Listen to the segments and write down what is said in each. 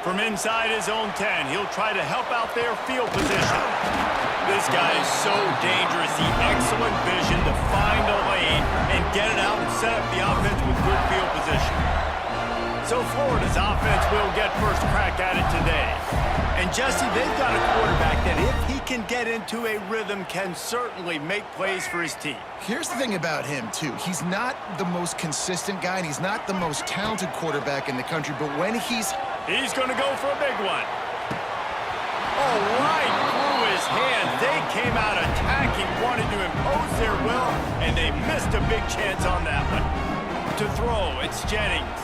From inside his own 10, he'll try to help out their field position. This guy is so dangerous. The excellent vision to find a lane and get it out and set up the offense with good field position. So Florida's offense will get first crack at it today. And Jesse, they've got a quarterback that if he can get into a rhythm can certainly make plays for his team. Here's the thing about him, too. He's not the most consistent guy, and he's not the most talented quarterback in the country, but when he's going to go for a big one. Oh, right through his hand. They came out attacking, wanted to impose their will, and they missed a big chance on that one. To throw, it's Jennings.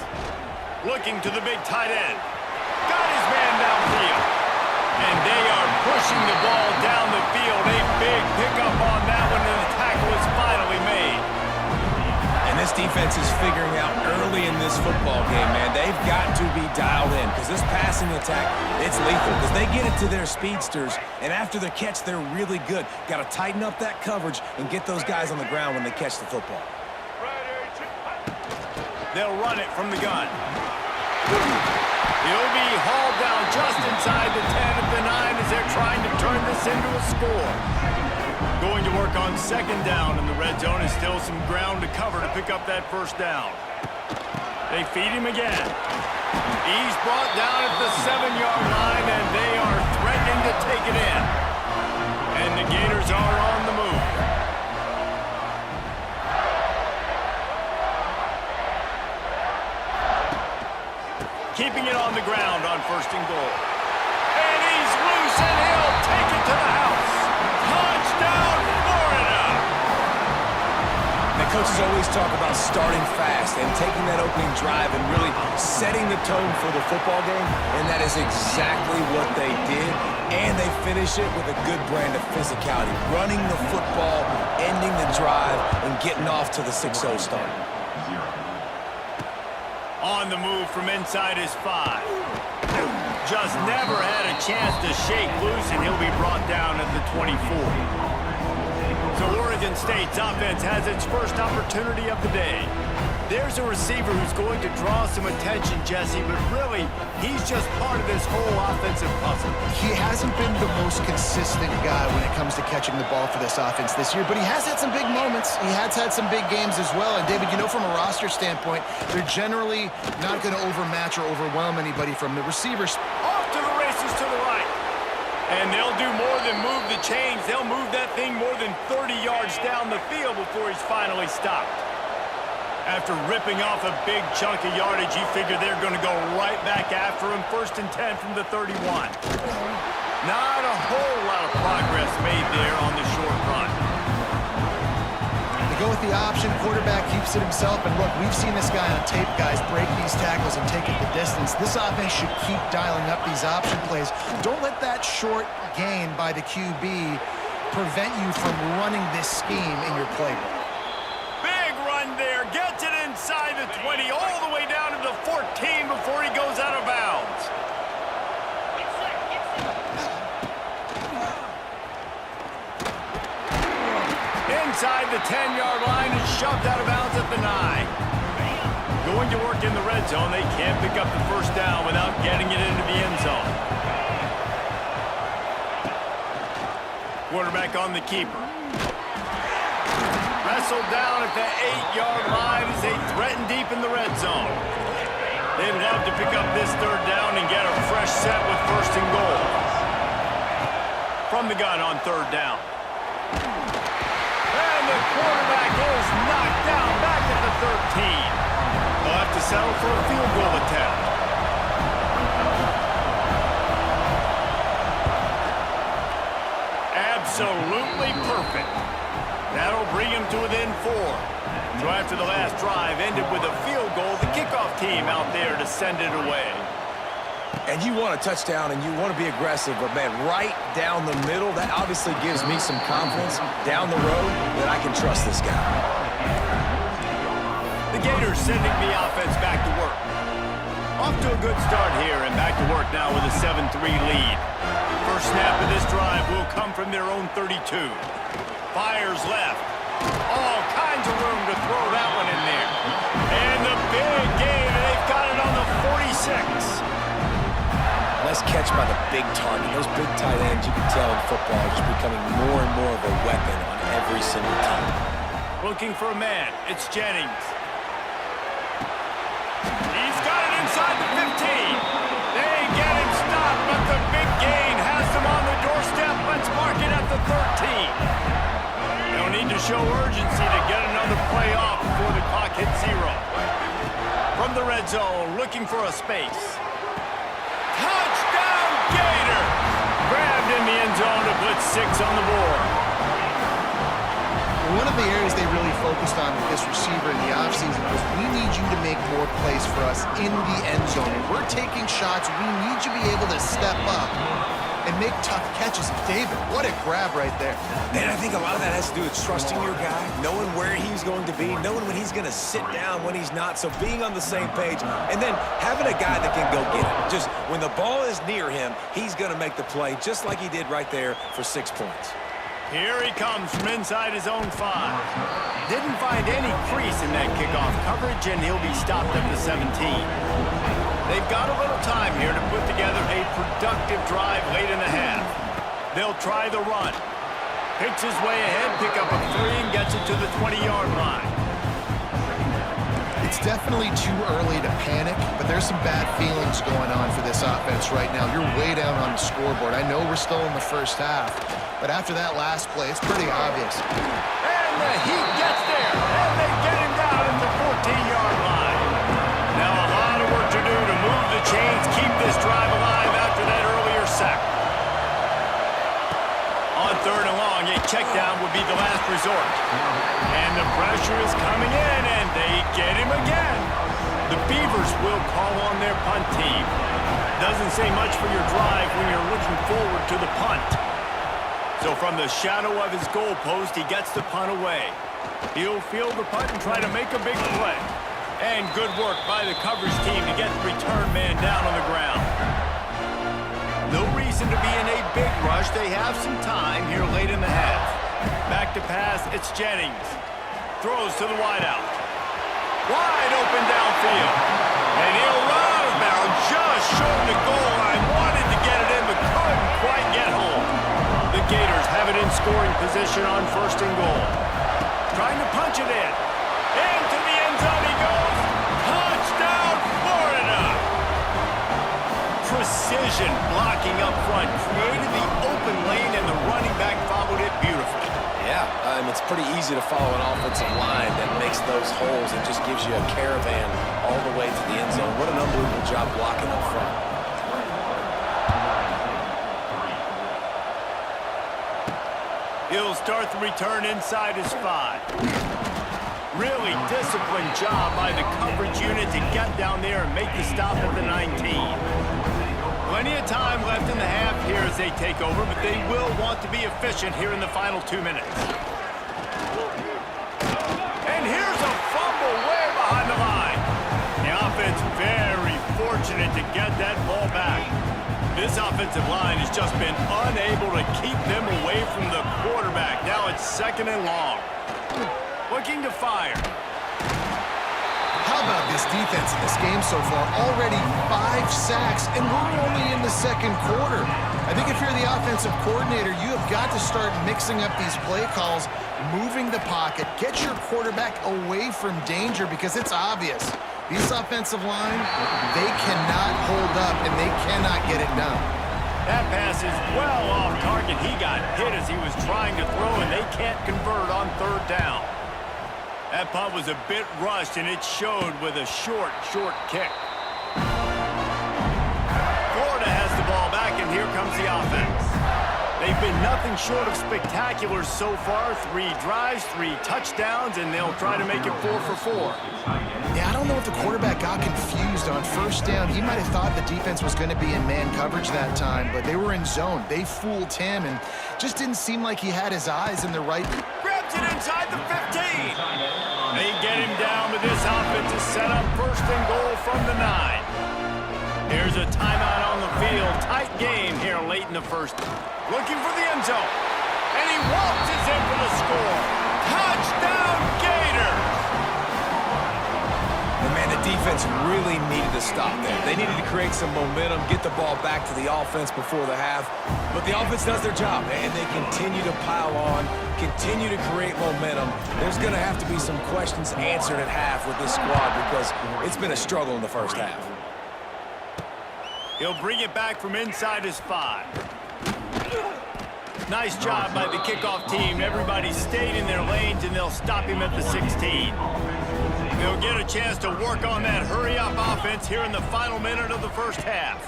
Looking to the big tight end. Got his man downfield. And they are pushing the ball down the field. A big pickup on that one, and the tackle is finally made. And this defense is figuring out early in this football game, man. They've got to be dialed in because this passing attack, it's lethal because they get it to their speedsters, and after the catch, they're really good. Got to tighten up that coverage and get those guys on the ground when they catch the football. They'll run it from the gun. He'll be hauled down just inside the 10 of the 9 as they're trying to turn this into a score. Going to work on second down in the red zone is still some ground to cover to pick up that first down. They feed him again. He's brought down at the 7-yard line, and they are threatening to take it in. And the Gators are on the move. Keeping it on the ground on first and goal. And he's loose, and he'll take it to the house. Touchdown, Florida! The coaches always talk about starting fast and taking that opening drive and really setting the tone for the football game, and that is exactly what they did, and they finish it with a good brand of physicality, running the football, ending the drive, and getting off to the 6-0 start. On the move from inside his 5. Just never had a chance to shake loose, and he'll be brought down at the 24. So Oregon State's offense has its first opportunity of the day. There's a receiver who's going to draw some attention, Jesse, but really, he's just part of this whole offensive puzzle. He hasn't been the most consistent guy when it comes to catching the ball for this offense this year, but he has had some big moments. He has had some big games as well. And, David, you know, from a roster standpoint, they're generally not going to overmatch or overwhelm anybody from the receivers. Off to the races to the right. And they'll do more than move the chains. They'll move that thing more than 30 yards down the field before he's finally stopped. After ripping off a big chunk of yardage, you figure they're going to go right back after him. First and 10 from the 31. Not a whole lot of progress made there on the short run. They go with the option. Quarterback keeps it himself. And look, we've seen this guy on tape, guys, break these tackles and take it the distance. This offense should keep dialing up these option plays. Don't let that short gain by the QB prevent you from running this scheme in your playbook. There, gets it inside the 20, all the way down to the 14 before he goes out of bounds. Inside the 10-yard line and shoved out of bounds at the 9. Going to work in the red zone. They can't pick up the first down without getting it into the end zone. Quarterback on the keeper. Wrestled down at the 8-yard line as they threaten deep in the red zone. They'd love to pick up this third down and get a fresh set with first and goal. From the gun on third down. And the quarterback is knocked down back at the 13. They'll have to settle for a field goal attempt. Absolutely perfect. That'll bring him to within 4. So after the last drive ended with a field goal, the kickoff team out there to send it away. And you want a touchdown and you want to be aggressive, but, man, right down the middle, that obviously gives me some confidence down the road that I can trust this guy. The Gators sending the offense back to work. Off to a good start here and back to work now with a 7-3 lead. First snap of this drive will come from their own 32. Fires left. All kinds of room to throw that one in there. And the big gain, they've got it on the 46. big target. Those big tight ends, you can tell in football, are just becoming more and more of a weapon on every single team. Looking for a man. It's Jennings. He's got it inside the 15. They get him stopped, but the big gain has them on the doorstep. Let's mark it at the 13. They'll need to show urgency to get another play off before the clock hits 0. From the red zone, looking for a space. Touchdown, Gator! Grabbed in the end zone to put 6 on the board. One of the areas they really focused on with this receiver in the offseason was we need you to make more plays for us in the end zone. And we're taking shots. We need you to be able to step up and make tough catches. David, what a grab right there. And I think a lot of that has to do with trusting your guy, knowing where he's going to be, knowing when he's going to sit down, when he's not, so being on the same page, and then having a guy that can go get it. Just when the ball is near him, he's going to make the play, just like he did right there for 6 points. Here he comes from inside his own 5. Didn't find any crease in that kickoff coverage, and he'll be stopped at the 17. They've got a little time here to put together a productive drive late in the half. They'll try the run. Picks his way ahead, pick up a 3, and gets it to the 20-yard line. It's definitely too early to panic, but there's some bad feelings going on for this offense right now. You're way down on the scoreboard. I know we're still in the first half, but after that last play, it's pretty obvious. And the heat gets there, and they get him down at the 14-yard line. Now a lot of work to do to move the chains, keep this drive alive after that earlier sack. On 3rd and long, a check down would be the last resort. And the pressure is coming in, and they get him again. The Beavers will call on their punt team. Doesn't say much for your drive when you're looking forward to the punt. So from the shadow of his goal post, he gets the punt away. He'll field the punt and try to make a big play. And good work by the coverage team to get the return man down on the ground. No reason to be in a big rush. They have some time here late in the half. Back to pass, it's Jennings. Throws to the wideout. Wide open downfield. And he'll run out of bounds just short of the goal line. Wanted to get it in, but couldn't quite get home. The Gators have it in scoring position on 1st and goal. Trying to punch it in. Into the end zone he goes. Touchdown, Florida! Precision blocking up front. Created the open lane, and the running back followed it beautifully. Yeah, it's pretty easy to follow an offensive line that makes those holes and just gives you a caravan all the way to the end zone. What an unbelievable job blocking up front. He'll start the return inside his 5. Really disciplined job by the coverage unit to get down there and make the stop at the 19. Plenty of time left in the half here as they take over, but they will want to be efficient here in the final 2 minutes. And here's a fumble way behind the line. The offense very fortunate to get that ball back. This offensive line has just been unable to keep them away from the quarterback. Now it's 2nd and long. Looking to fire. How about this defense in this game so far? Already 5 sacks, and we're only in the 2nd quarter. I think if you're the offensive coordinator, you have got to start mixing up these play calls, moving the pocket, get your quarterback away from danger, because it's obvious. These offensive line, they cannot hold up, and they cannot get it done. That pass is well off target. He got hit as he was trying to throw, and they can't convert on 3rd down. That punt was a bit rushed, and it showed with a short kick. Florida has the ball back, and here comes the offense. They've been nothing short of spectacular so far. 3 drives, 3 touchdowns, and they'll try to make it 4 for 4. Yeah, I don't know if the quarterback got confused on 1st down. He might have thought the defense was going to be in man coverage that time, but they were in zone. They fooled him, and just didn't seem like he had his eyes in the right. Grabs it inside the 15. They get him down, but this offense is set up 1st and goal from the 9. Here's a timeout on the field. Tight game here late in the 1st. Looking for the end zone. And he waltzes in for the score. Touchdown, Gators! And, man, the defense really needed to stop there. They needed to create some momentum, get the ball back to the offense before the half. But the offense does their job, and they continue to pile on, continue to create momentum. There's going to have to be some questions answered at half with this squad because it's been a struggle in the first half. He'll bring it back from inside his 5. Nice job by the kickoff team. Everybody stayed in their lanes, and they'll stop him at the 16. They'll get a chance to work on that hurry-up offense here in the final minute of the first half.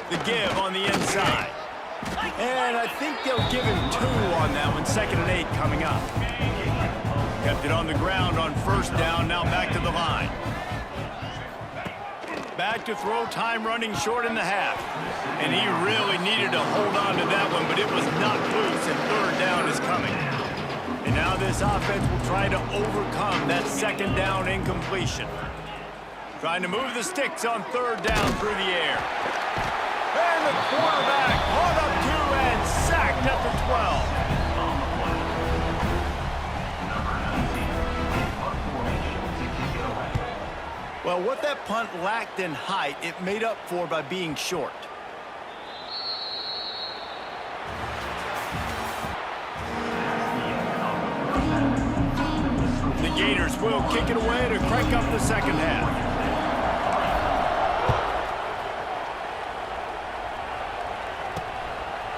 The give on the inside. And I think they'll give him 2 on that one. 2nd and 8 coming up. Kept it on the ground on first down. Now back to the line. Back to throw, time running short in the half. And he really needed to hold on to that one, but it was not loose, and 3rd down is coming. And now this offense will try to overcome that 2nd down incompletion. Trying to move the sticks on 3rd down through the air. And the quarterback caught up 2 and sacked at the 12. Well, what that punt lacked in height, it made up for by being short. The Gators will kick it away to crank up the 2nd half.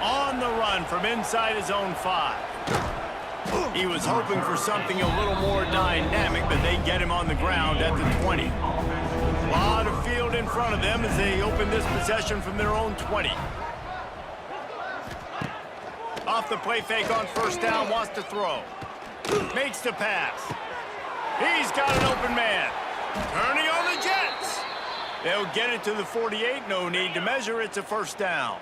On the run from inside his own 5. He was hoping for something a little more dynamic, but they get him on the ground at the 20. A lot of field in front of them as they open this possession from their own 20. Off the play fake on first down, wants to throw. Makes the pass. He's got an open man. Turning on the Jets. They'll get it to the 48. No need to measure. It's a 1st down.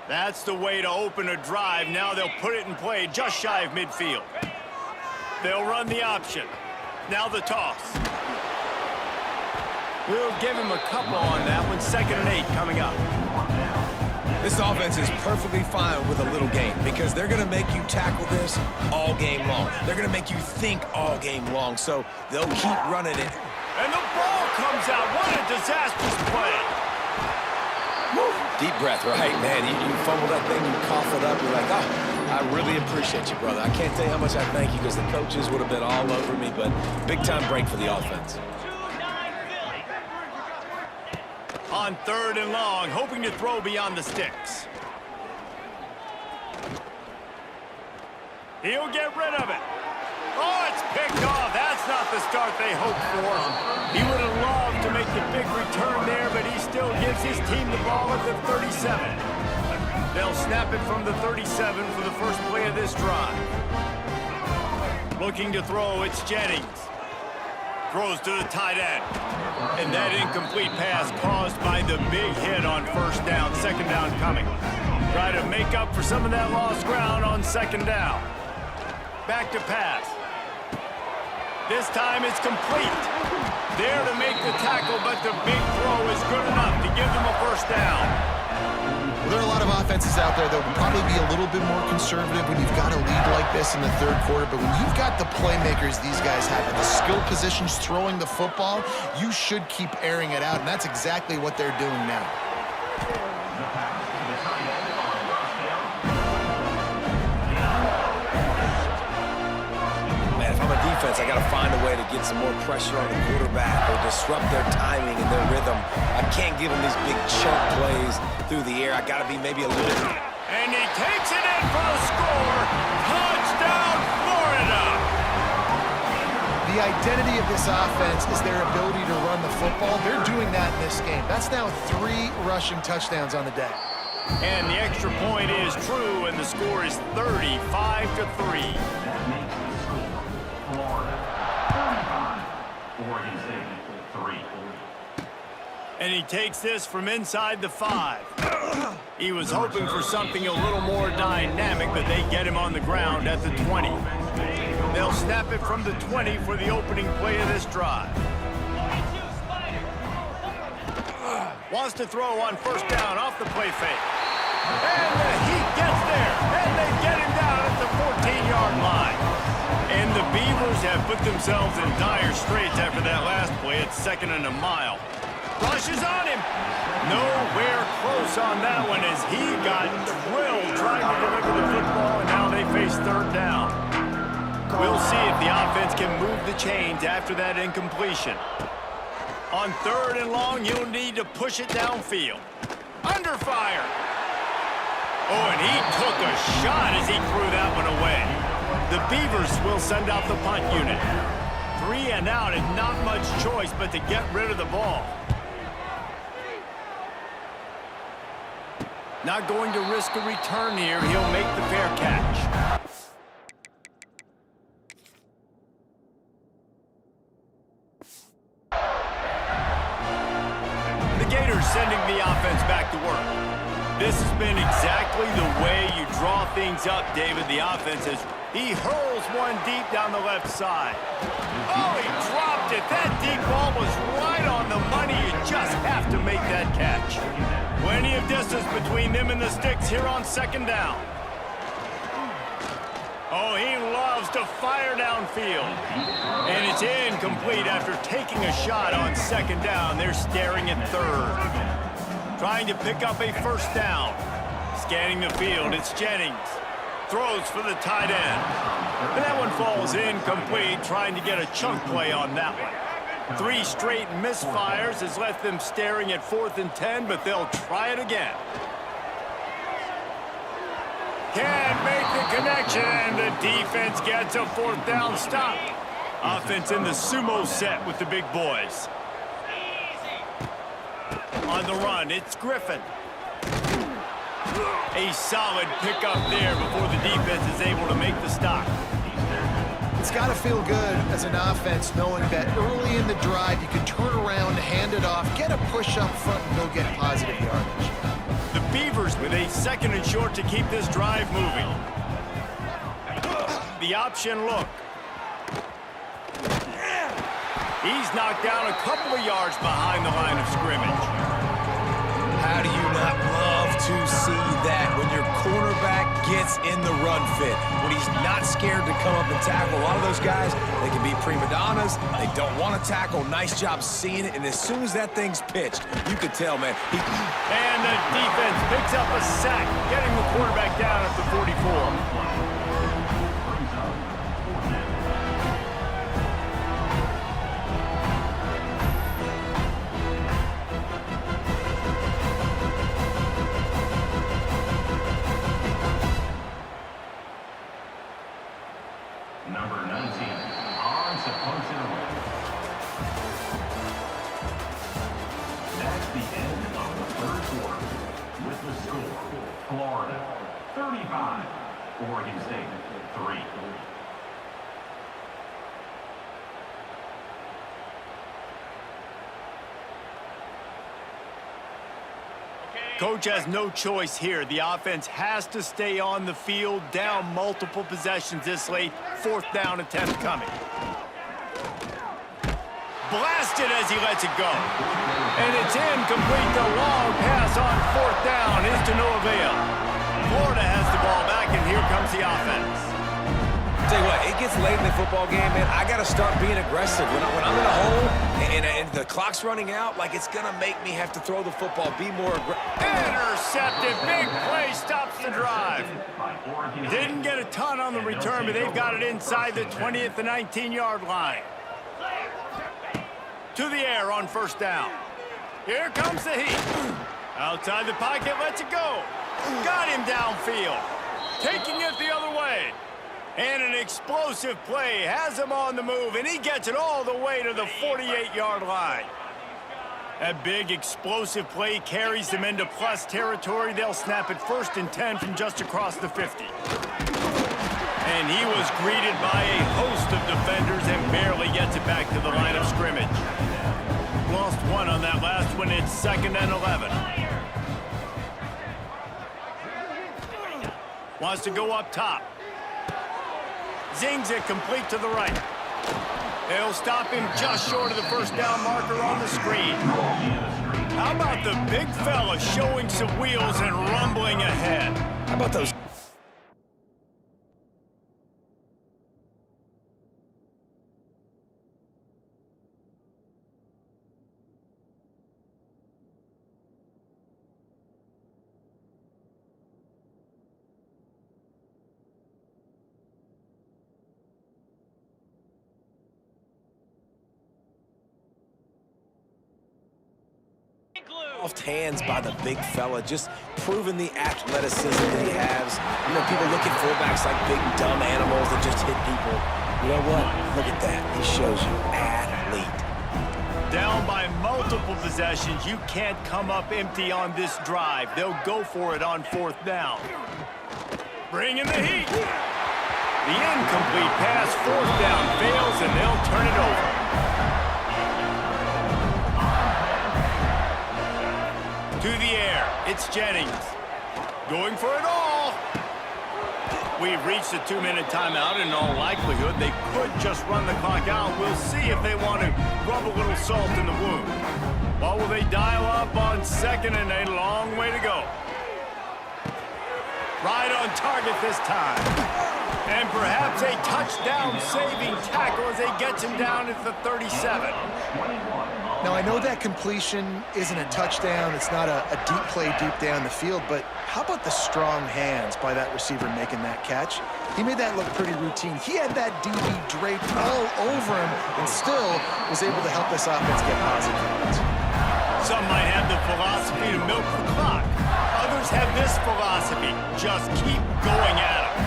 That's the way to open a drive. Now they'll put it in play just shy of midfield. They'll run the option. Now the toss. We'll give him a couple on that one. 2nd and 8 coming up. This offense is perfectly fine with a little game because they're going to make you tackle this all game long. They're going to make you think all game long, so they'll keep running it. And the ball comes out. What a disastrous play. Deep breath, right, man? You fumble that thing, you cough it up, you're like, oh, I really appreciate you, brother. I can't tell you how much I thank you because the coaches would have been all over me, but big-time break for the offense. On 3rd and long, hoping to throw beyond the sticks. He'll get rid of it. Oh, it's picked off. That's not the start they hoped for. He would have loved to make the big return there, but he still gives his team the ball at the 37. They'll snap it from the 37 for the first play of this drive. Looking to throw, it's Jennings. Throws to the tight end. And that incomplete pass caused by the big hit on first down. 2nd down coming. Try to make up for some of that lost ground on 2nd down. Back to pass. This time it's complete. There to make the tackle, but the big throw is good enough to give them a 1st down. Well, there are a lot of offenses out there that will probably be a little bit more conservative when you've got a lead like this in the 3rd quarter, but when you've got the playmakers these guys have in the skill positions throwing the football, you should keep airing it out, and that's exactly what they're doing now. Defense, I got to find a way to get some more pressure on the quarterback or disrupt their timing and their rhythm. I can't give them these big chunk plays through the air. I got to be maybe a little... And he takes it in for the score. Touchdown, Florida! The identity of this offense is their ability to run the football. They're doing that in this game. That's now 3 rushing touchdowns on the day. And the extra point is true, and the score is 35-3. And he takes this from inside the 5. He was hoping for something a little more dynamic, but they get him on the ground at the 20. They'll snap it from the 20 for the opening play of this drive. Wants to throw on first down off the play fake. And the Heat gets there, and they get him down at the 14-yard line. And the Beavers have put themselves in dire straits after that last play. It's 2nd and a mile. Rushes on him. Nowhere close on that one as he got drilled trying to deliver the football, and now they face 3rd down. We'll see if the offense can move the chains after that incompletion. On 3rd and long, you'll need to push it downfield. Under fire. Oh, and he took a shot as he threw that one away. The Beavers will send out the punt unit. 3 and out and not much choice but to get rid of the ball. Not going to risk a return here. He'll make the fair catch. The Gators sending the offense back to work. This has been exactly the way you draw things up, David. The offense is, he hurls one deep down the left side. Oh, he dropped it. That deep ball was right on the money. You just have to make that catch. Plenty of distance between them and the sticks here on 2nd down. Oh, he loves to fire downfield. And it's incomplete after taking a shot on 2nd down. They're staring at 3rd. Trying to pick up a 1st down. Scanning the field, it's Jennings. Throws for the tight end. And that one falls incomplete, trying to get a chunk play on that one. 3 straight misfires has left them staring at 4th and 10, but they'll try it again. Can't make the connection, and the defense gets a 4th down stop. Offense in the sumo set with the big boys. On the run, it's Griffin. A solid pickup there before the defense is able to make the stop. It's got to feel good as an offense knowing that early in the drive you can turn around, hand it off, get a push up front, and go get positive yardage. The Beavers with a 2nd and short to keep this drive moving. The option look. He's knocked down a couple of yards behind the line of scrimmage. How do you not love to see that when your cornerback gets in the run fit, when he's not scared to come up and tackle? A lot of those guys, they can be prima donnas. They don't want to tackle. Nice job seeing it. And as soon as that thing's pitched, you could tell, man. And the defense picks up a sack, getting the quarterback down at the 44. Number 19, on Sapochnik. That's the end of the 3rd quarter. With the score, Florida 35, Oregon State 3. Coach has no choice here. The offense has to stay on the field, down multiple possessions this late. 4th down attempt coming. Blasted as he lets it go. And it's incomplete. The long pass on 4th down is to no avail. Florida has the ball back, and here comes the offense. Tell you what, it gets late in the football game, man. I got to start being aggressive. When I'm in a hole and the clock's running out, like it's going to make me have to throw the football, be more aggressive. Intercepted. Big play stops the drive. Didn't get a ton on the return, but they've got it inside the 20 at the 19-yard line. To the air on 1st down. Here comes the heat. Outside the pocket, lets it go. Got him downfield. Taking it the other way. And an explosive play has him on the move, and he gets it all the way to the 48-yard line. That big explosive play carries them into plus territory. They'll snap it 1st and 10 from just across the 50. And he was greeted by a host of defenders and barely gets it back to the line of scrimmage. Lost one on that last one. It's 2nd and 11. Wants to go up top. Zings it complete to the right. They'll stop him just short of the 1st down marker on the screen. How about the big fella showing some wheels and rumbling ahead? How about those? Soft hands by the big fella, just proving the athleticism that he has. You know, people look at fullbacks like big, dumb animals that just hit people. You know what? Look at that. He shows you athlete. Down by multiple possessions, you can't come up empty on this drive. They'll go for it on 4th down. Bring in the heat. The incomplete pass, 4th down, fails, and they'll turn it over. To the air, it's Jennings. Going for it all. We've reached a 2-minute timeout. In all likelihood, they could just run the clock out. We'll see if they want to rub a little salt in the wound. Or will they dial up on 2nd and a long way to go? Right on target this time. And perhaps a touchdown-saving tackle as they get him down at the 37. Now, I know that completion isn't a touchdown. It's not a deep play deep down the field, but how about the strong hands by that receiver making that catch? He made that look pretty routine. He had that DB draped all over him and still was able to help this offense get positive yards. Some might have the philosophy to milk the clock. Others have this philosophy: just keep going at them.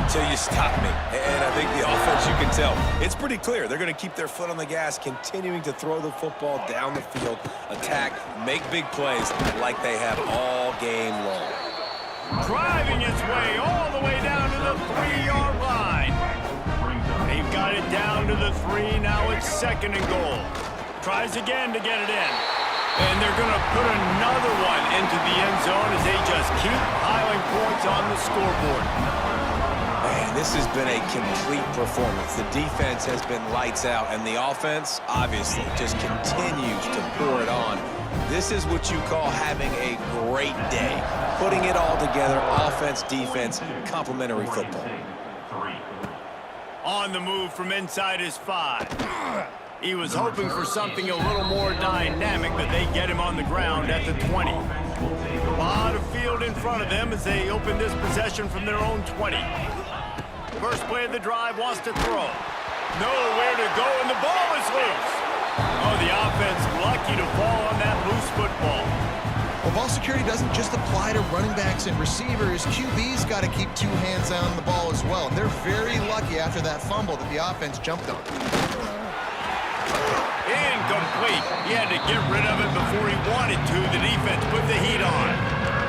Until you stop me. And I think the offense, you can tell, it's pretty clear. They're going to keep their foot on the gas, continuing to throw the football down the field, attack, make big plays like they have all game long. Driving its way all the way down to the 3-yard line. They've got it down to the 3. Now it's 2nd and goal. Tries again to get it in. And they're going to put another one into the end zone as they just keep piling points on the scoreboard. Man, this has been a complete performance. The defense has been lights out, and the offense, obviously, just continues to pour it on. This is what you call having a great day. Putting it all together, offense, defense, complementary football. On the move from inside his 5. He was hoping for something a little more dynamic, but they get him on the ground at the 20. A lot of field in front of them as they open this possession from their own 20. First play of the drive, wants to throw. Nowhere to go, and the ball is loose. Oh, the offense lucky to fall on that loose football. Well, ball security doesn't just apply to running backs and receivers. QB's got to keep 2 hands on the ball as well. They're very lucky after that fumble that the offense jumped on. Incomplete. He had to get rid of it before he wanted to. The defense put the heat on.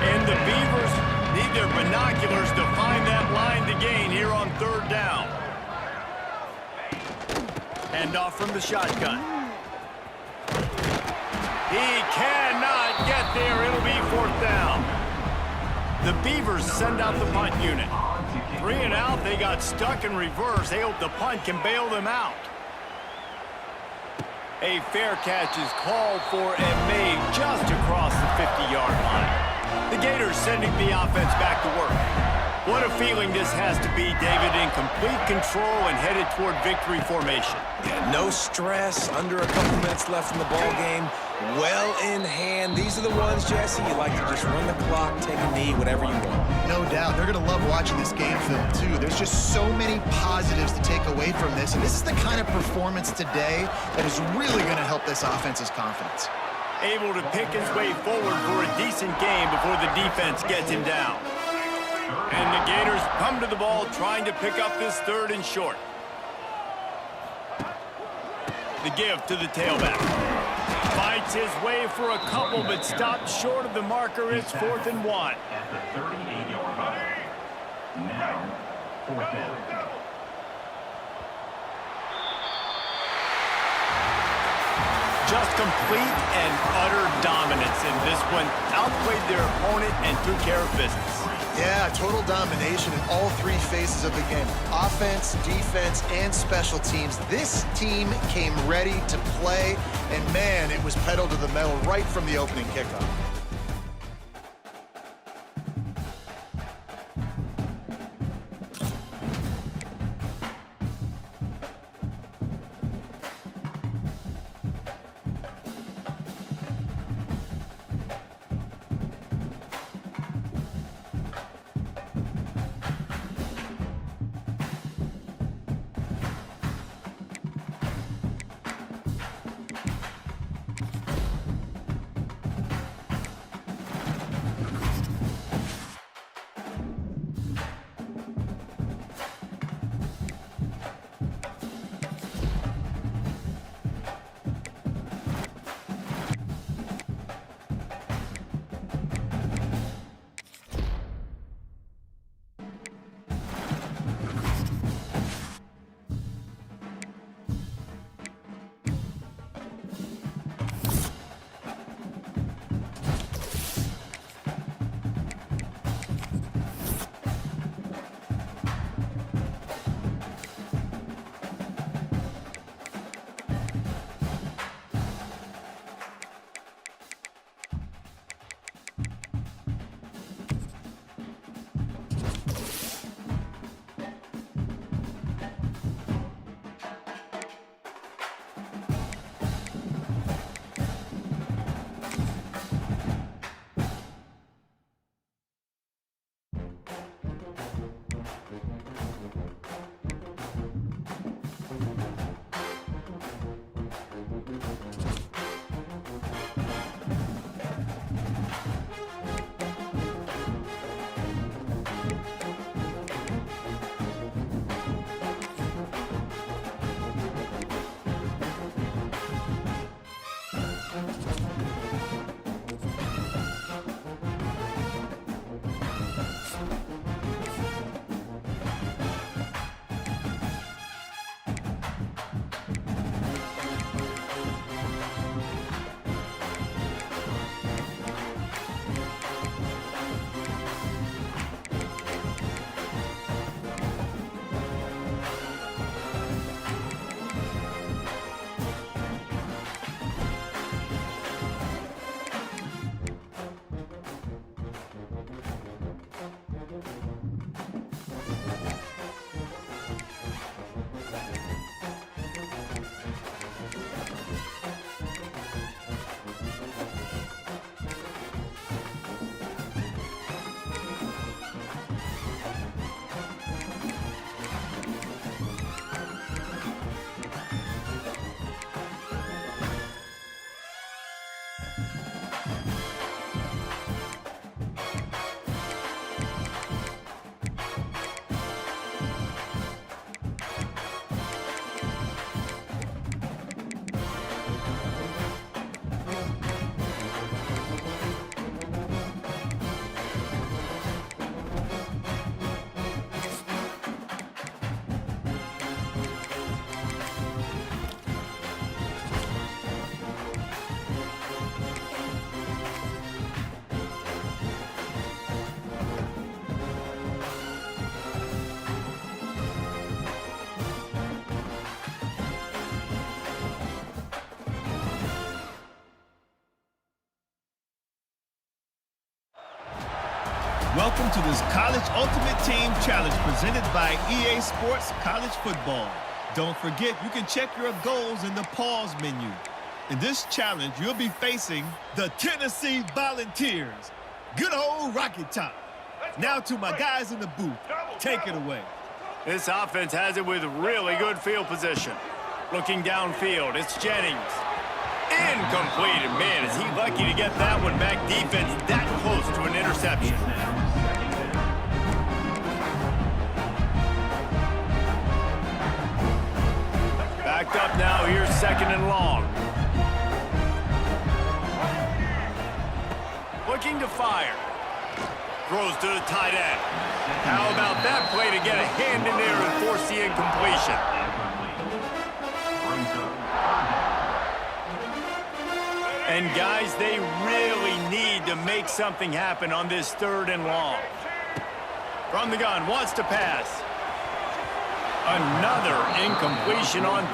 And the Beavers need their binoculars to find that line to gain here on 3rd down. Hand off from the shotgun. He cannot get there. It'll be 4th down. The Beavers send out the punt unit. 3 and out. They got stuck in reverse. They hope the punt can bail them out. A fair catch is called for and made just across the 50-yard line. The Gators sending the offense back to work. What a feeling this has to be, David, in complete control and headed toward victory formation. Yeah, no stress, under a couple minutes left in the ball game. Well in hand. These are the ones, Jesse, you like to just run the clock, take a knee, whatever you want. No doubt. They're going to love watching this game film, too. There's just so many positives to take away from this, and this is the kind of performance today that is really going to help this offense's confidence. Able to pick his way forward for a decent game before the defense gets him down. And the Gators come to the ball trying to pick up this 3rd and short. The give to the tailback. Fights his way for a couple, but stopped short of the marker. It's 4th and 1. At the 38-yard line. Now, 4th down. Just complete and utter dominance in this one. Outplayed their opponent and took care of business. Yeah, total domination in all 3 phases of the game. Offense, defense, and special teams. This team came ready to play, and man, it was pedal to the metal right from the opening kickoff. Welcome to this College Ultimate Team Challenge presented by EA Sports College Football. Don't forget, you can check your goals in the pause menu. In this challenge, you'll be facing the Tennessee Volunteers. Good old Rocky Top. Now to my guys in the booth. Take it away. This offense has it with really good field position. Looking downfield, it's Jennings. Incomplete. And man, is he lucky to get that one back. Defense that close to an interception. Backed up now. Here's 2nd and long. Looking to fire. Throws to the tight end. How about that play to get a hand in there and force the incompletion? And guys, they really need to make something happen on this 3rd and long. From the gun, wants to pass. Another incompletion on...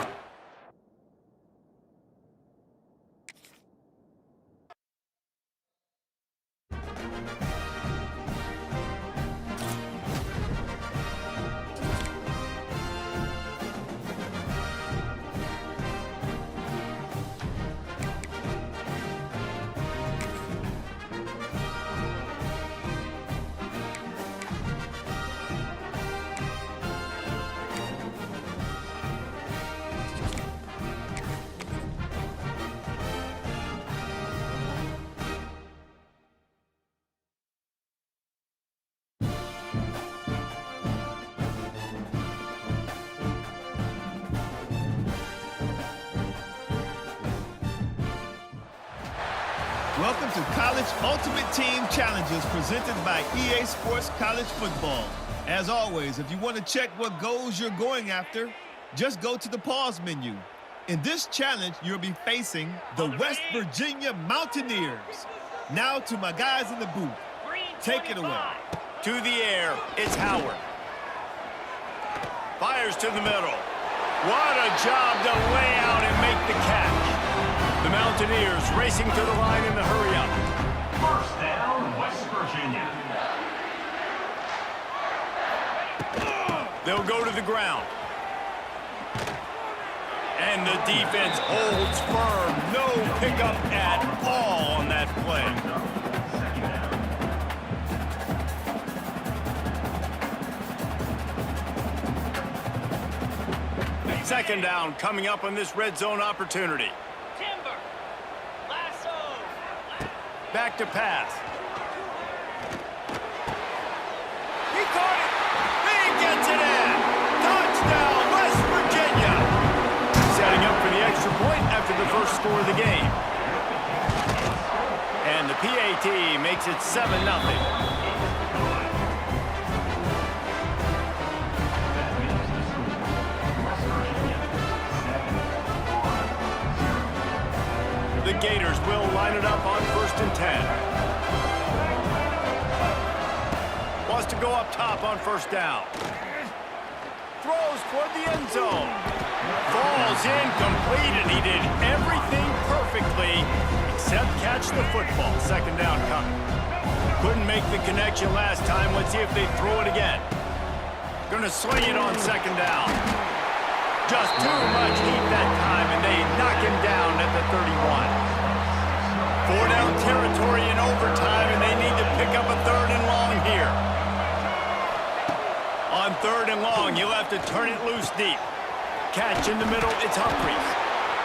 Welcome to College Ultimate Team Challenges presented by EA Sports College Football. As always, if you want to check what goals you're going after, just go to the pause menu. In this challenge, you'll be facing the West Virginia Mountaineers. Now to my guys in the booth. Take it away. To the air, it's Howard. Fires to the middle. What a job to lay out and make the catch. The Mountaineers racing to the line in the hurry-up. 1st down, West Virginia. They'll go to the ground. And the defense holds firm. No pickup at all on that play. 2nd down coming up on this red zone opportunity. Back to pass. He caught it. He gets it in. Touchdown, West Virginia. Setting up for the extra point after the first score of the game. And the PAT makes it 7-0. The Gators will line it up on 1st and 10. Wants to go up top on 1st down. Throws toward the end zone. Falls incomplete, and he did everything perfectly except catch the football. 2nd down coming. Couldn't make the connection last time. Let's see if they throw it again. Gonna sling it on 2nd down. Just too much heat that time, and they knock him down at the 31. 4-down territory in overtime, and they need to pick up a 3rd and long here. On 3rd and long, he'll have to turn it loose deep. Catch in the middle, it's Humphries.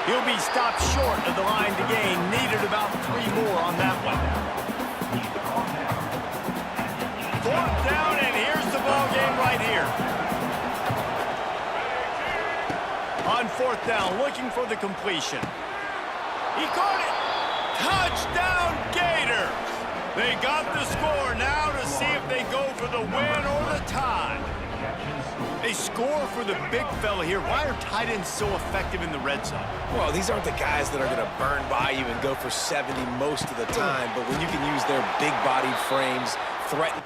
He'll be stopped short of the line to gain. Needed about 3 more on that one. 4th down, and here's the ball game right here. On 4th down, looking for the completion. He caught it. Touchdown, Gators. They got the score now to see if they go for the win or the tie. They score for the big fella here. Why are tight ends so effective in the red zone? Well, these aren't the guys that are going to burn by you and go for 70 most of the time, but when you can use their big-bodied frames, threaten...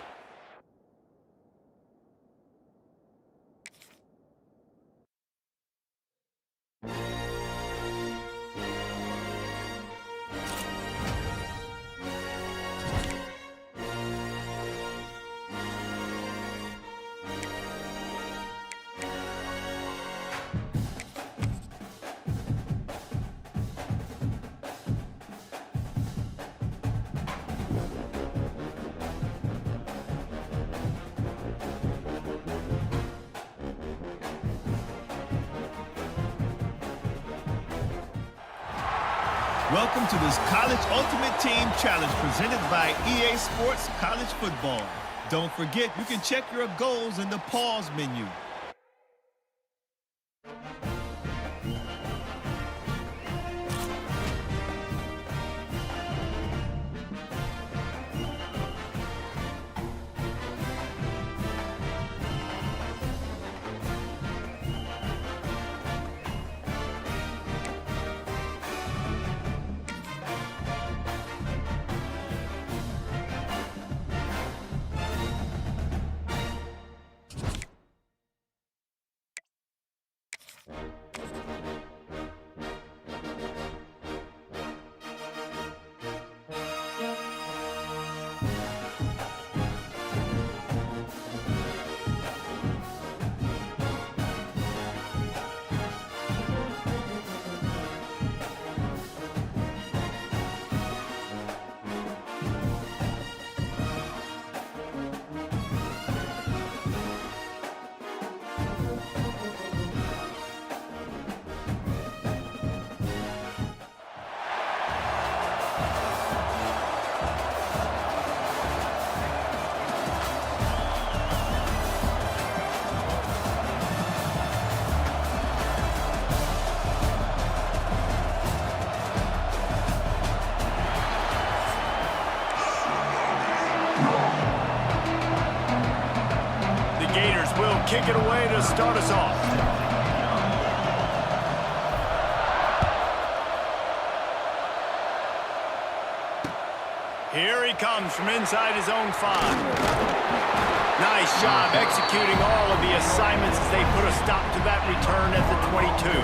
Welcome to this College Ultimate Team Challenge presented by EA Sports College Football. Don't forget, you can check your goals in the pause menu. Will kick it away to start us off. Here he comes from inside his own 5. Nice job executing all of the assignments as they put a stop to that return at the 22.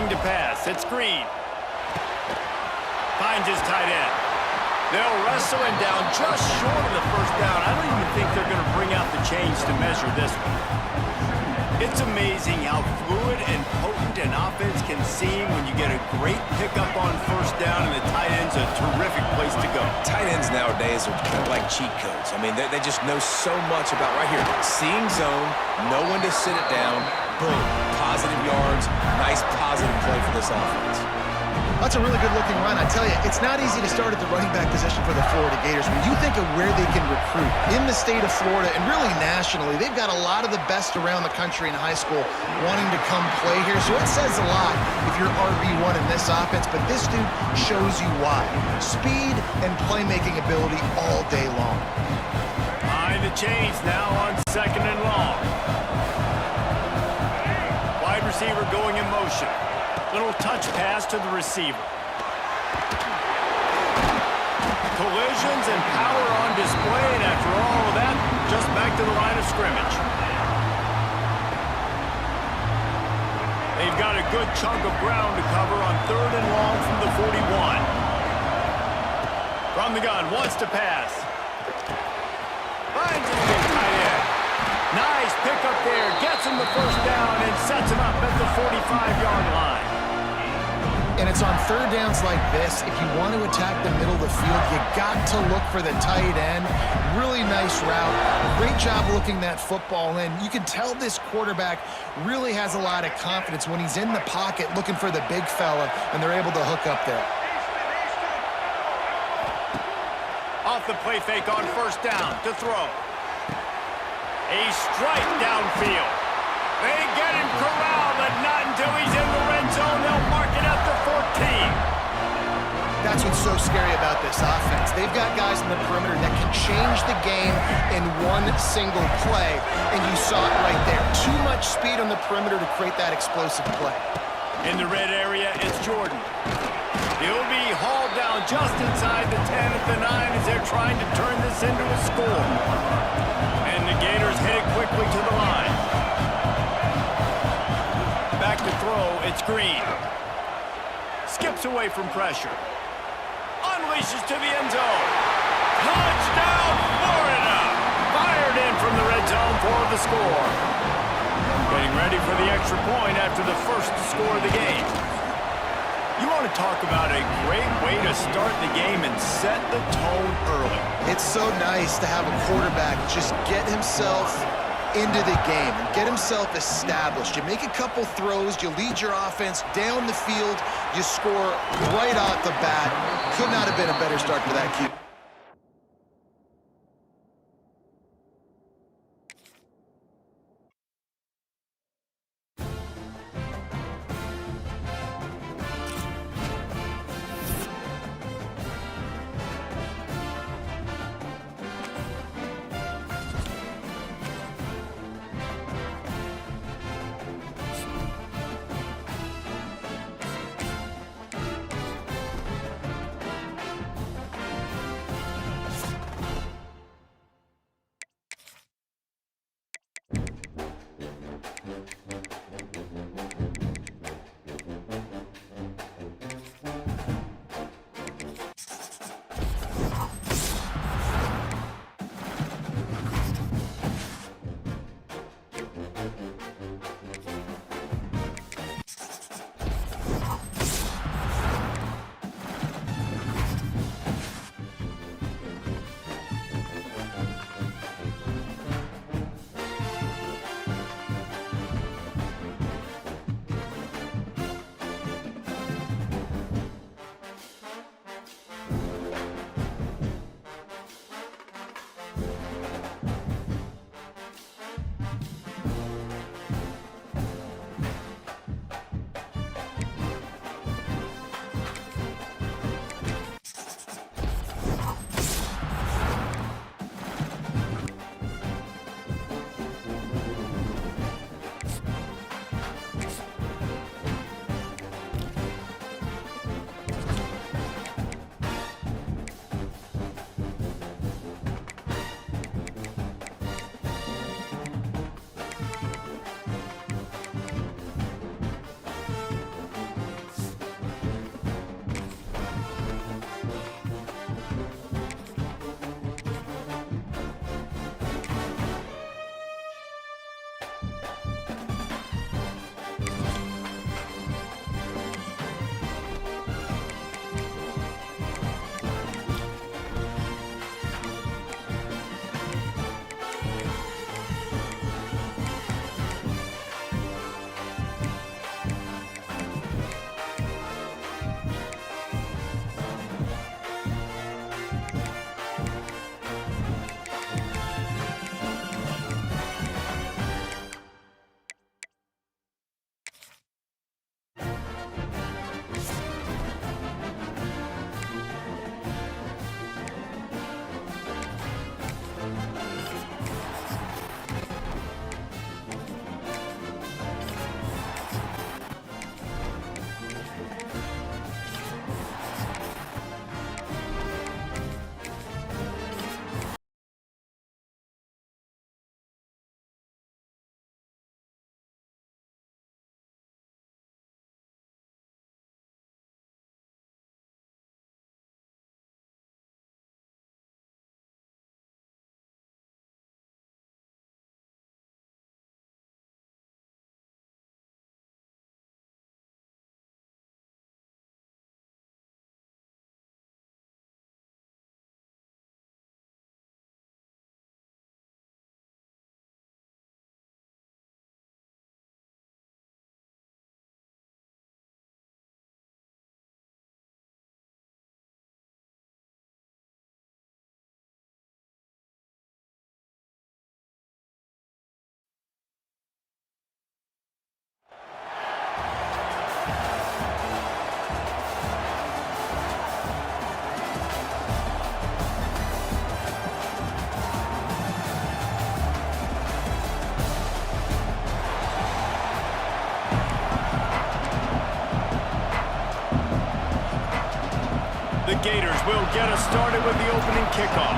To pass. It's Green. Finds his tight end. They'll wrestle him down just short of the first down. I don't even think they're going to bring out the chains to measure this one. It's amazing how fluid and potent an offense can seem when you get a great pickup on first down, and the tight end's a terrific place to go. Tight ends nowadays are kind of like cheat codes. I mean, they just know so much about right here. Seeing zone, know when to sit it down, boom, positive yards, nice positive play for this offense. That's a really good-looking run. I tell you, it's not easy to start at the running back position for the Florida Gators. When you think of where they can recruit in the state of Florida and really nationally, they've got a lot of the best around the country in high school wanting to come play here. So it says a lot if you're RB1 in this offense, but this dude shows you why. Speed and playmaking ability all day long. Behind the chains now on 2nd and long. Wide receiver going in motion. Little touch pass to the receiver. Collisions and power on display, and after all of that, just back to the line of scrimmage. They've got a good chunk of ground to cover on 3rd and long from the 41. From the gun, wants to pass. Finds his big tight end. Nice pickup there, gets him the first down and sets him up at the 45-yard line. And it's on 3rd downs like this. If you want to attack the middle of the field, you got to look for the tight end. Really nice route. Great job looking that football in. You can tell this quarterback really has a lot of confidence when he's in the pocket looking for the big fella, and they're able to hook up there. Off the play fake on 1st down to throw. A strike downfield. They get him corralled, but not until he's in the red zone. They'll mark it at the 14. That's what's so scary about this offense. They've got guys in the perimeter that can change the game in one single play, and you saw it right there. Too much speed on the perimeter to create that explosive play. In the red area, it's Jordan. He'll be hauled down just inside the 10 at the 9 as they're trying to turn this into a score. And the Gators hit it quickly to the line. Back to throw, it's Green. Skips away from pressure. Unleashes to the end zone. Touchdown, Florida! Fired in from the red zone for the score. Getting ready for the extra point after the first score of the game. You want to talk about a great way to start the game and set the tone early. It's so nice to have a quarterback just get himself into the game and get himself established. You make a couple throws, you lead your offense down the field, you score right off the bat. Could not have been a better start for that QB. The Gators will get us started with the opening kickoff.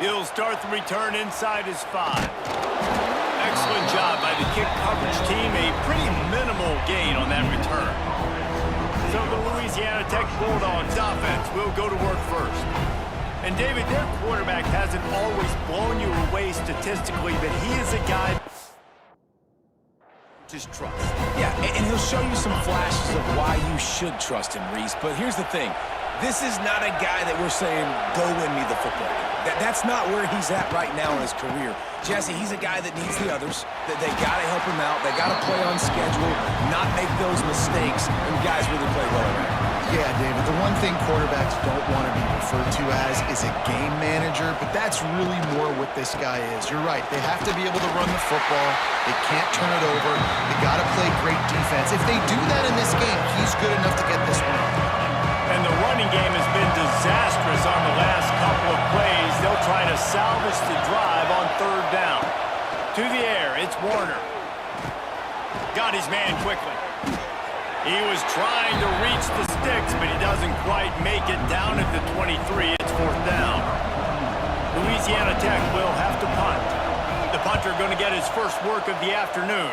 He'll start the return inside his 5. Excellent job by the kick coverage team. A pretty minimal gain on that return. So the Louisiana Tech Bulldogs offense will go to work first. And David, their quarterback hasn't always blown you away statistically, but he is a guy his trust. Yeah, and he'll show you some flashes of why you should trust him, Reese. But here's the thing. This is not a guy that we're saying, go win me the football game. That's not where he's at right now in his career. Jesse, he's a guy that needs the others. That they got to help him out. They got to play on schedule, not make those mistakes, and guys really play well around. Yeah, David, the one thing quarterbacks don't want to be referred to as is a game manager, but that's really more what this guy is. You're right. They have to be able to run the football. They can't turn it over. They got to play great defense. If they do that in this game, he's good enough to get this win. And the running game has been disastrous on the last couple of plays. They'll try to salvage the drive on third down. To the air, it's Warner. Got his man quickly. He was trying to reach the sticks, but he doesn't quite make it down at the 23. It's fourth down. Louisiana Tech will have to punt. The punter going to get his first work of the afternoon.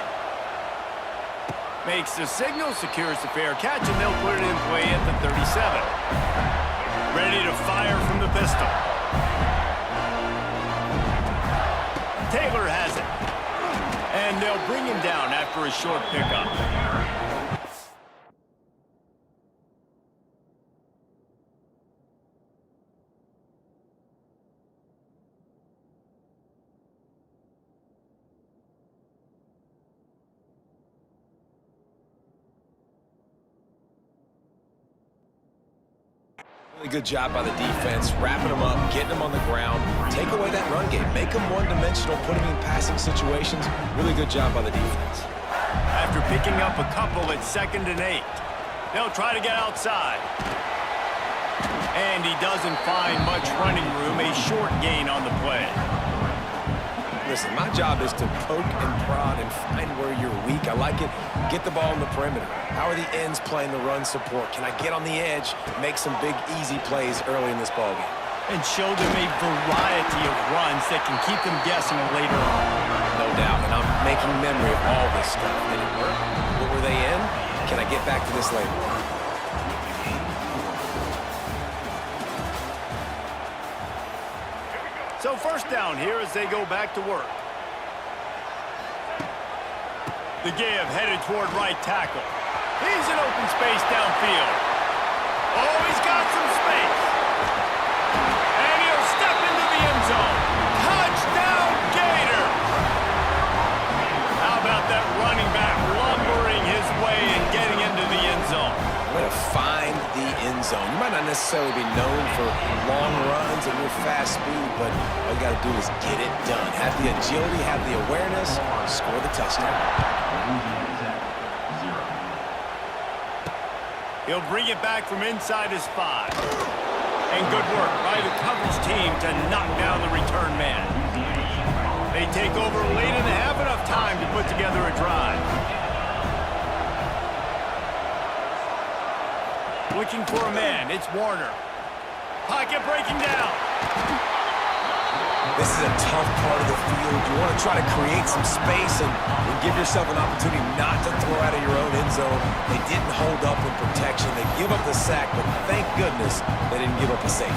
Makes the signal, secures the fair catch, and they'll put it in play at the 37. Ready to fire from the pistol. Taylor has it. And they'll bring him down after a short pickup. Really good job by the defense, wrapping them up, getting them on the ground, take away that run game, make them one-dimensional, put them in passing situations. Really good job by the defense. After picking up a couple at 2nd and 8, they'll try to get outside. And he doesn't find much running room, a short gain on the play. Listen, my job is to poke and prod and find where you're weak. I like it. Get the ball in the perimeter. How are the ends playing the run support? Can I get on the edge, make some big, easy plays early in this ballgame? And show them a variety of runs that can keep them guessing later on. No doubt, and I'm making memory of all this stuff. Did it work? What were they in? Can I get back to this later? So first down here as they go back to work. The give headed toward right tackle. He's in open space downfield. Oh, he's got some space. And he'll step into the end zone. Touchdown, Gators! How about that running back lumbering his way and getting into the end zone? Way to find the end zone. You might not necessarily be known for long runs and your fast speed, but all you got to do is get it done. Have the agility, have the awareness, score the touchdown. He'll bring it back from inside his 5. And good work by the coverage team to knock down the return man. They take over late in the half, enough time to put together a drive. Looking for a man, it's Warner. Pocket breaking down. This is a tough part of the field. You want to try to create some space and give yourself an opportunity not to throw out of your own end zone. They didn't hold up in protection. They give up the sack, but thank goodness they didn't give up a safety.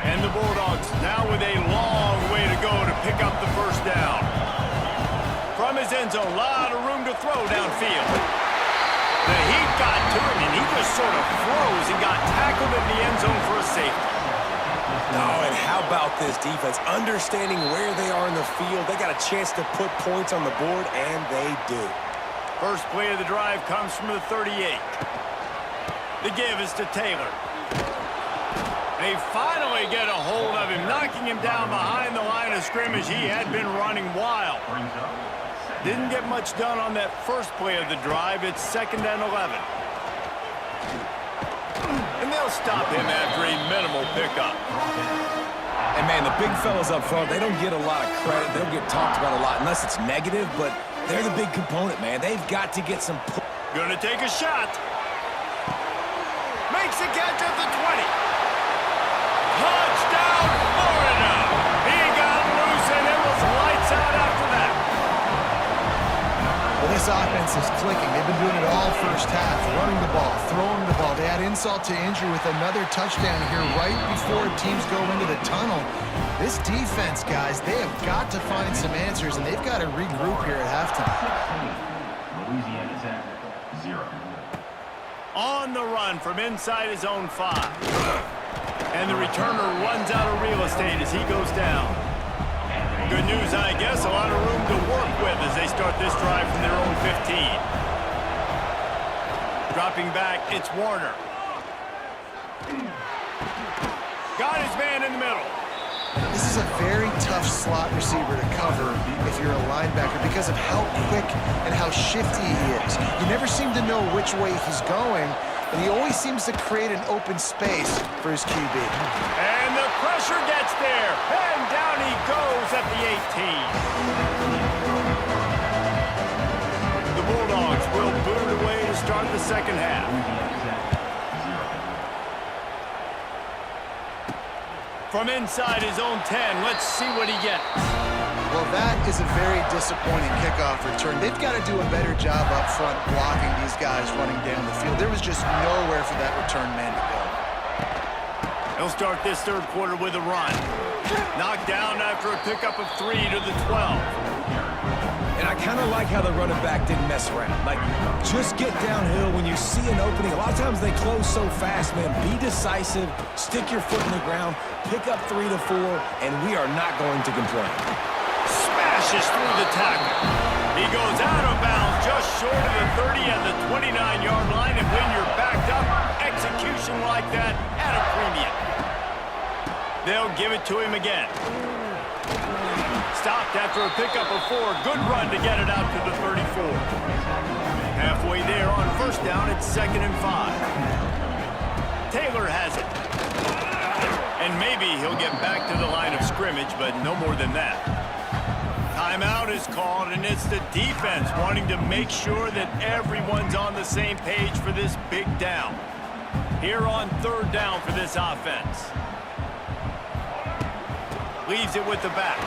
And the Bulldogs now with a long way to go to pick up the first down. From his end zone, a lot of room to throw downfield. The heat got to him, and he just sort of froze and got tackled in the end zone for a safety. Oh, and how about this defense? Understanding where they are in the field. They got a chance to put points on the board, and they do. First play of the drive comes from the 38. The give is to Taylor. They finally get a hold of him, knocking him down behind the line of scrimmage. He had been running wild. Didn't get much done on that first play of the drive. It's 2nd and 11. And they'll stop him after a minimal pickup. And, man, the big fellas up front, they don't get a lot of credit. They don't get talked about a lot unless it's negative, but they're the big component, man. They've got to get some... Gonna take a shot. Makes a catch at the 20. Touchdown, Florida! He got loose and it This offense is clicking. They've been doing it all first half, running the ball, throwing the ball. They add insult to injury with another touchdown here right before teams go into the tunnel. This defense, guys, they have got to find some answers, and they've got to regroup here at halftime. Louisiana Tech, 0. On the run from inside his own 5. And the returner runs out of real estate as he goes down. Good news, I guess, a lot of room to work with as they start this drive from their own 15. Dropping back, it's Warner. Got his man in the middle. This is a very tough slot receiver to cover if you're a linebacker because of how quick and how shifty he is. You never seem to know which way he's going, and he always seems to create an open space for his QB. And the pressure gets there, and down he goes at the 18. The Bulldogs will boot it away to start the second half. From inside his own 10, let's see what he gets. Well, that is a very disappointing kickoff return. They've got to do a better job up front blocking these guys running down the field. There was just nowhere for that return man to go. He'll start this third quarter with a run. Knocked down after a pickup of 3 to the 12. And I kind of like how the running back didn't mess around. Like, just get downhill when you see an opening. A lot of times they close so fast, man. Be decisive, stick your foot in the ground, pick up 3 to 4, and we are not going to complain. Smashes through the tackle. He goes out of bounds just short of the 30 at the 29-yard line, and when you're backed up, execution like that at a premium. They'll give it to him again. Stopped after a pickup of 4. Good run to get it out to the 34. Halfway there on first down, it's 2nd and 5. Taylor has it. And maybe he'll get back to the line of scrimmage, but no more than that. Timeout is called, and it's the defense wanting to make sure that everyone's on the same page for this big down. Here on 3rd down for this offense. Leaves it with the back.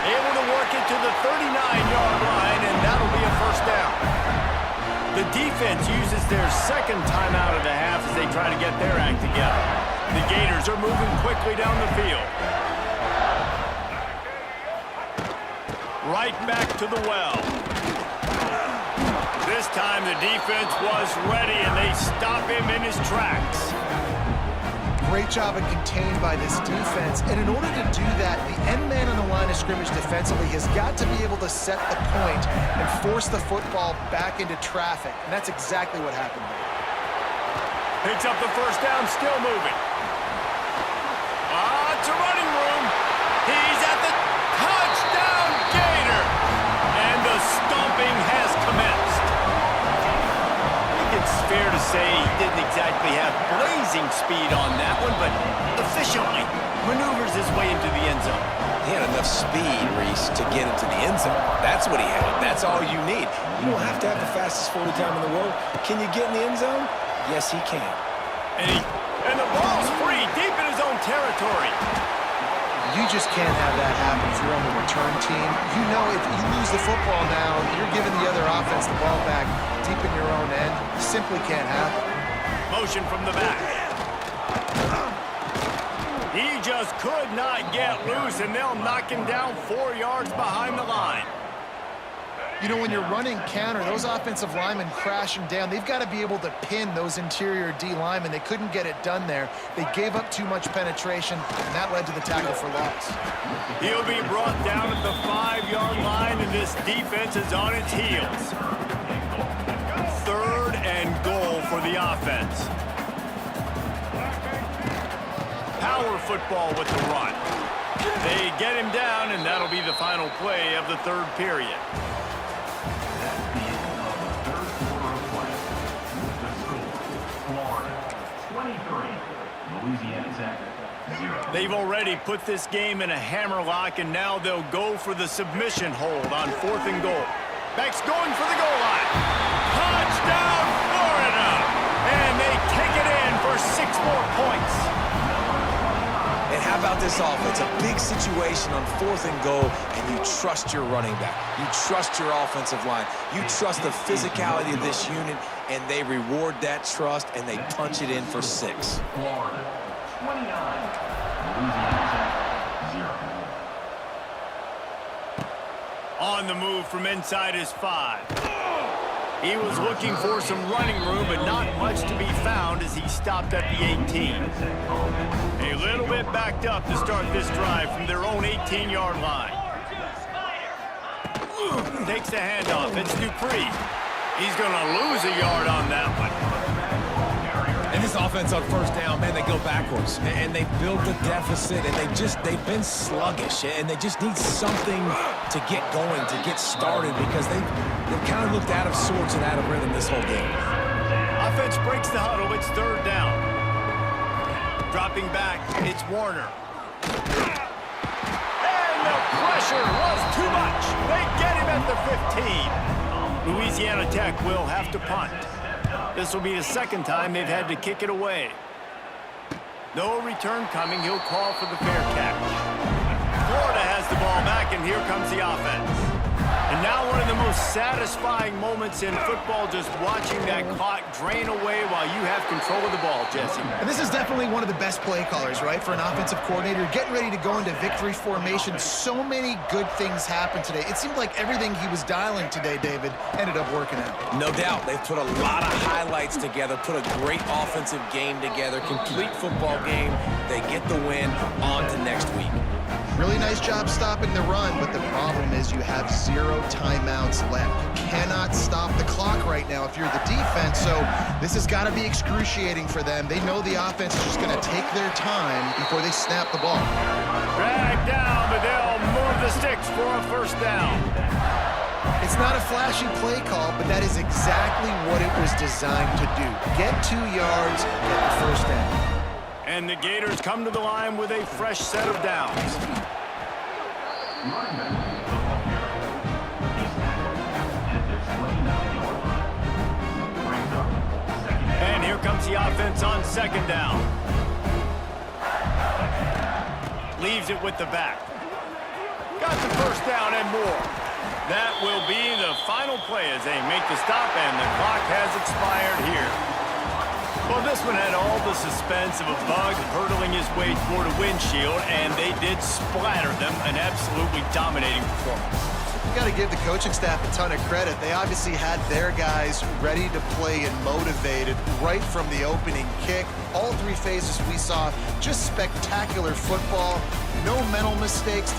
Able to work it to the 39-yard line, and that'll be a first down. The defense uses their 2nd timeout of the half as they try to get their act together. The Gators are moving quickly down the field. Right back to the well. This time the defense was ready, and they stop him in his tracks. Great job and contained by this defense. And in order to do that, the end man on the line of scrimmage defensively has got to be able to set the point and force the football back into traffic. And that's exactly what happened there. Picks up the first down, still moving. It's a running room. He's at the touchdown Gator. And the stomping has commenced. It's fair to say he didn't exactly have blazing speed on that one, but efficiently maneuvers his way into the end zone. He had enough speed, Reese, to get into the end zone. That's what he had. That's all you need. You don't have to have the fastest 40 time in the world. Can you get in the end zone? Yes, he can. And the ball's free, deep in his own territory. You just can't have that happen if you're on the return team. You know if you lose the football now, you're giving the other offense the ball back deep in your own end. Simply can't happen. Motion from the back. He just could not get loose, and they'll knock him down 4 yards behind the line. You know, when you're running counter, those offensive linemen crashing down, they've got to be able to pin those interior D linemen. They couldn't get it done there. They gave up too much penetration, and that led to the tackle for loss. He'll be brought down at the 5-yard line, and this defense is on its heels. 3rd and goal for the offense. Power football with the run. They get him down, and that'll be the final play of the 3rd period. They've already put this game in a hammerlock, and now they'll go for the submission hold on 4th and goal. Beck's going for the goal line. Touchdown, Florida! And they kick it in for 6 more points. And how How about this offense? A big situation on 4th and goal, and you trust your running back. You trust your offensive line. You trust the physicality of this unit, and they reward that trust, and they punch it in for 6. Florida, 29. Louisiana Tech, 0. On the move from inside his 5. He was looking for some running room, but not much to be found as he stopped at the 18. A little bit backed up to start this drive from their own 18-yard line. Takes the handoff. It's Dupree. He's going to lose a yard on that one. And this offense on 1st down, man, they go backwards. And they built the deficit, and they've been sluggish. And they just need something to get going, to get started, because they've kind of looked out of sorts and out of rhythm this whole game. Offense breaks the huddle. It's 3rd down. Dropping back, it's Warner. And the pressure was too much. They get him at the 15. Louisiana Tech will have to punt. This will be the 2nd time they've had to kick it away. No return coming. He'll call for the fair catch. Florida has the ball back, and here comes the offense. And now one of the most satisfying moments in football, just watching that clock drain away while you have control of the ball, Jesse. And this is definitely one of the best play callers, right, for an offensive coordinator. Getting ready to go into victory formation. So many good things happened today. It seemed like everything he was dialing today, David, ended up working out. No doubt. They've put a lot of highlights together, put a great offensive game together, complete football game. They get the win. On to next week. Really nice job stopping the run, but the problem is you have 0 timeouts left. You cannot stop the clock right now if you're the defense, so this has got to be excruciating for them. They know the offense is just going to take their time before they snap the ball. Drag down, but they'll move the sticks for a 1st down. It's not a flashy play call, but that is exactly what it was designed to do. Get 2 yards, get the 1st down. And the Gators come to the line with a fresh set of downs. And here comes the offense on 2nd down. Leaves it with the back. Got the 1st down and more. That will be the final play as they make the stop, and the clock has expired here. Well, this one had all the suspense of a bug hurtling his way toward a windshield, and they did splatter them. An absolutely dominating performance. You got to give the coaching staff a ton of credit. They obviously had their guys ready to play and motivated right from the opening kick. All 3 phases we saw, just spectacular football. No mental mistakes.